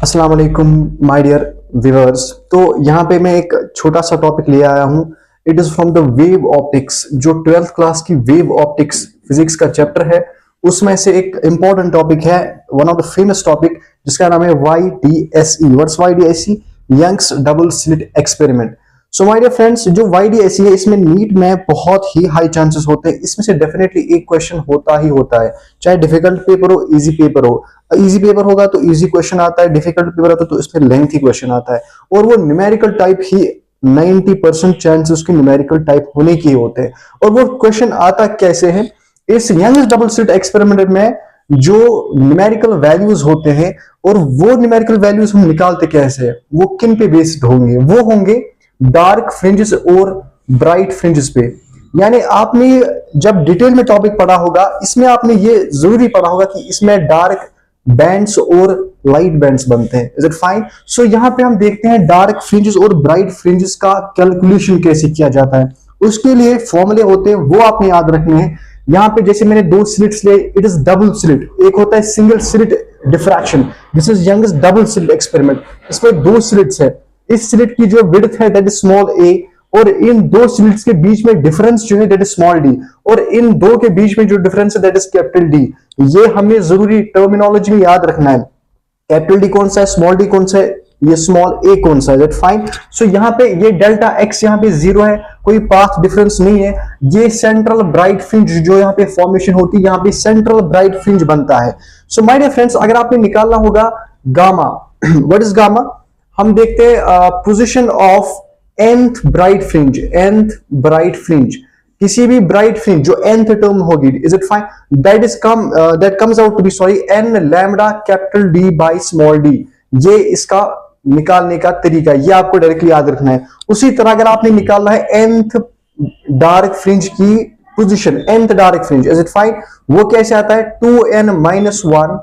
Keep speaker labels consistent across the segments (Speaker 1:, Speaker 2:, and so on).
Speaker 1: अस्सलाम वालेकुम my dear viewers. तो यहाँ पे मैं एक छोटा सा टॉपिक ले आया हूँ। It is from the wave optics, जो 12th क्लास की वेव ऑप्टिक्स फिजिक्स का चैप्टर है, उसमें से एक इंपॉर्टेंट टॉपिक है, one of the famous topic, जिसका नाम है YDSE। What's YDSE? Young's double slit experiment. So my dear friends, जो YDSE है, इसमें नीट में बहुत ही हाई चांसेस होते हैं। इसमें से डेफिनेटली एक क्वेश्चन होता ही होता है, चाहे डिफिकल्ट पेपर हो, इजी पेपर हो। इजी पेपर होगा तो इजी क्वेश्चन आता है, डिफिकल्ट पेपर होता है तो इसमें लेंथी क्वेश्चन आता है, और वो न्यूमेरिकल टाइप ही 90% चांसेस उसके न्यूमेरिकल टाइप होने के होते हैं। और वो क्वेश्चन आता कैसे है? इस यंग्स डबल स्लिट एक्सपेरिमेंट में जो न्यूमेरिकल वैल्यूज होते हैं, और वो न्यूमेरिकल वैल्यूज हम निकालते कैसे हैं, वो किन पे बेस्ड होंगे? वो होंगे डार्क फ्रिंजेस और ब्राइट फ्रिंजेस पे। यानी आपने जब डिटेल में टॉपिक पढ़ा होगा, इसमें आपने ये जरूरी पढ़ा होगा कि इसमें डार्क बैंड्स और लाइट बैंड्स बनते हैं। Is it fine? सो यहां पे हम देखते हैं डार्क फ्रिंजेस और ब्राइट फ्रिंजेस का कैलकुलेशन कैसे किया जाता है। उसके लिए फॉर्मूले होते हैं, वो आपने याद रखने हैं। यहां पे जैसे मैंने दो स्लिट्स ले, इट इज डबल स्लिट। एक होता है single slit diffraction, this is Young's double slit experiment. इसमें दो स्लिट्स है, इस स्लिट की जो विड्थ है दैट इज स्मॉल a, और इन दो स्लिट्स के बीच में डिफरेंस जो है दैट इज स्मॉल d, और इन दो के बीच में जो डिफरेंस है दैट इज कैपिटल D। ये हमें जरूरी टर्मिनोलॉजी में याद रखना है। कैपिटल D कौन सा है, स्मॉल d कौन सा है, ये स्मॉल a कौन सा है, दैट फाइन। सो यहाँ पे ये डेल्टा x यहाँ पे 0 है, कोई पाथ डिफरेंस नहीं है। ये सेंट्रल ब्राइट फ्रिंज जो यहाँ पे फॉर्मेशन होती है, यहाँ पे सेंट्रल ब्राइट फ्रिंज बनता है। सो माय डियर फ्रेंड्स, अगर आपने निकालना होगा गामा, व्हाट इज गामा? हम देखते हैं position of nth bright fringe, nth bright fringe, किसी भी ब्राइट फ्रिंज जो nth टर्म होगी, is it fine? That comes out to be, sorry, n lambda capital D by small d। ये इसका निकालने का तरीका है, ये आपको डायरेक्टली याद रखना है। उसी तरह अगर आपने निकालना है nth डार्क फ्रिंज की position, nth dark fringe, is it fine? वो कैसे आता है? 2n-1,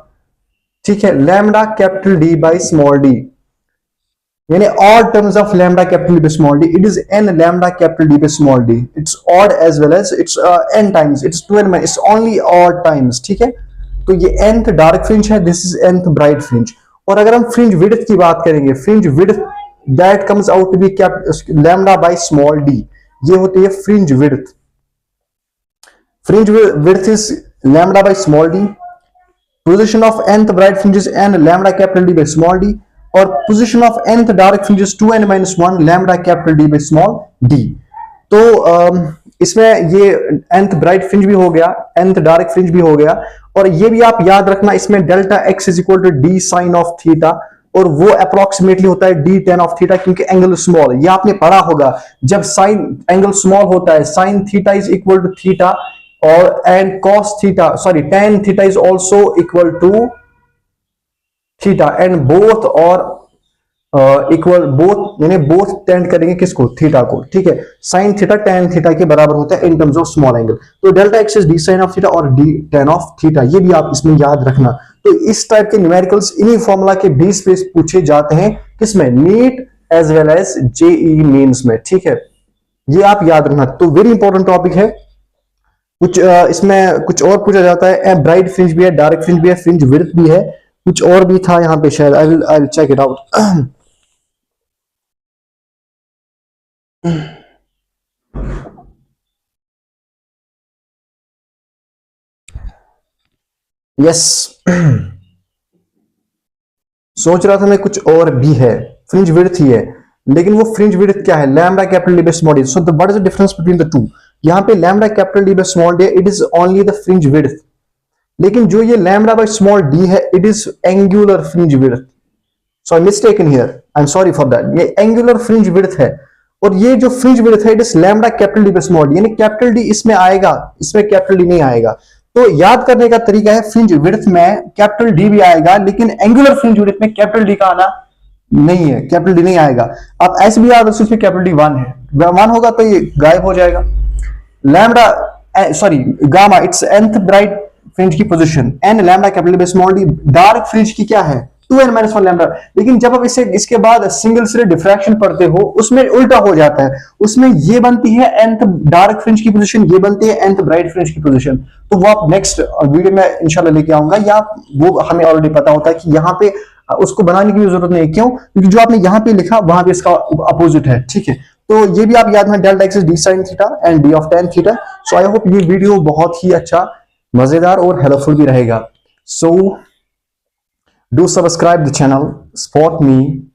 Speaker 1: ठीक है, lambda capital D by small d, यानी odd terms of lambda capital D by small d, it is n lambda capital D by small d. It's odd as well as it's n times, it's 2n, it's only odd times, ठीक है। तो ये nth dark fringe है, this is nth bright fringe. और अगर हम fringe width की बात करेंगे, fringe width that comes out to be lambda by small d, ये होती है fringe width. Fringe width is lambda by small d, position of nth bright fringe is n lambda capital D by small d, और position of nth dark fringe is 2n-1 lambda capital D by small d। तो इसमें ये nth bright fringe भी हो गया, nth dark fringe भी हो गया, और ये भी आप याद रखना, इसमें delta x is equal to d sine of theta, और वो अप्रोक्सीमेटली होता है d tan ऑफ थीटा, क्योंकि एंगल स्मॉल, ये आपने पढ़ा होगा। जब साइन एंगल स्मॉल होता है, sine theta is equal to theta, और and cos theta, sorry, tan theta is also equal to theta, and both और इक्वल, बोथ यानी बोथ टेंड करेंगे किसको? थीटा को, ठीक है। साइन थीटा tan थीटा के बराबर होता है in terms of small angle. तो delta x is d sine of theta और d tan ऑफ थीटा, ये भी आप इसमें याद रखना। तो इस टाइप के न्यूमेरिकल्स इन्हीं फॉर्मूला के बेस पे पूछे जाते हैं, किसमें? NEET as well as JEE mains में, ठीक है। ये आप याद रखना। तो वेरी इंपॉर्टेंट टॉपिक है। कुछ इसमें कुछ और पूछा जाता है, ब्राइट फ्रिंज भी है, डार्क फ्रिंज भी है, फ्रिंज विड्थ भी है, कुछ और भी था यहाँ पे शायद, I will check it out. Yes, सोच रहा था मैं कुछ और भी है, फ्रिंज विड्थ ही है, लेकिन वो फ्रिंज विड्थ क्या है? Lambda capital D by small d। So what is the difference between the two? यहाँ पे lambda capital D by small d, it is only the fringe width, लेकिन जो ये लैम्डा बाय स्मॉल d है, it is angular fringe width. So I mistaken here, I am sorry for that. ये angular fringe width है, और ये जो fringe width है, it is lambda capital D by small d, यानी capital D इसमें आएगा, इसमें कैपिटल D नहीं आएगा। तो याद करने का तरीका है, फ्रिंज विड्थ में कैपिटल D भी आएगा, लेकिन एंगुलर फ्रिंज विड्थ में कैपिटल D का आना नहीं है, कैपिटल D नहीं आएगा। अब ऐसे भी याद रखो, इसमें कैपिटल D 1 है, 1 होगा तो ये गायब हो जाएगा। Lambda, sorry, gamma, it's nth bright fringe की position, n lambda capital by small d। Dark fringe की क्या है? 2n-1 lambda. लेकिन जब आप इसके बाद सिंगल स्लिट डिफ्रैक्शन पढ़ते हो, उसमें उल्टा हो जाता है, उसमें ये बनती है nth डार्क फ्रिंज की पोजीशन, ये बनती है nth ब्राइट फ्रिंज की पोजीशन। तो वो आप नेक्स्ट वीडियो में इंशाल्लाह लेके आऊंगा, या वो हमें ऑलरेडी पता होता है कि यहाँ पे उसको बनाने की भी जरूरत नहीं है। क्यों? क्योंकि जो आपने यहाँ पे लिखा वहां पे इसका अपोजिट है, ठीक है। तो ये भी आप याद रखना, delta x is D sine theta and D of tan theta. So I hope ये वीडियो बहुत ही अच्छा, मजेदार और हेल्पफुल भी रहेगा। So do subscribe the channel, support me.